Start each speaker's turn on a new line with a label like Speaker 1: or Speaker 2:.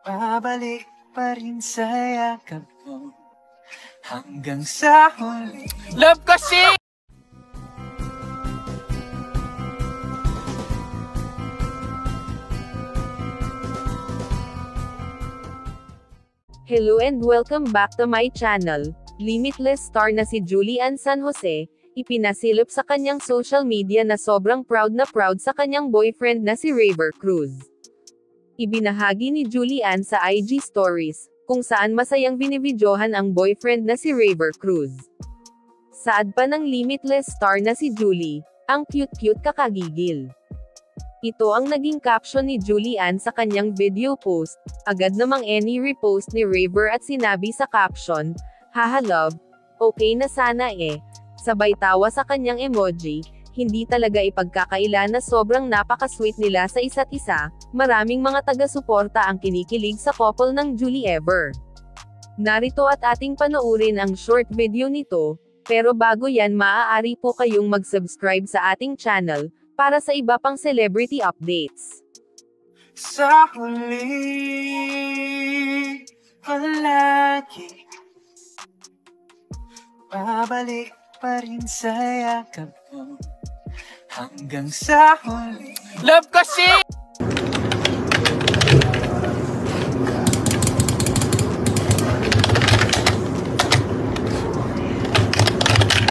Speaker 1: Babalik pa rin sa yakap mo hanggang sa huli. Love kasi!
Speaker 2: Hello and welcome back to my channel. Limitless star na si Julian San Jose, ipinasilip sa kanyang social media na sobrang proud sa kanyang boyfriend na si Raver Cruz. Ibinahagi ni Julian sa IG stories, kung saan masayang binibidyohan ang boyfriend na si Raver Cruz. Saad pa ng Limitless star na si Julie, ang cute-cute kakagigil. Ito ang naging caption ni Julian sa kanyang video post, agad namang repost ni Raver at sinabi sa caption, "Haha love, okay na sana eh." Sabay tawa sa kanyang emoji, hindi talaga ipagkakaila na sobrang napaka-sweet nila sa isa't isa, maraming mga taga-suporta ang kinikilig sa couple ng Julie Ever. Narito at ating panoorin ang short video nito, pero bago yan maaari po kayong mag-subscribe sa ating channel, para sa iba pang celebrity updates.
Speaker 1: Sa huli, palagi babalik pa rin sa yakap mo hanggang sa huli. Love kasi!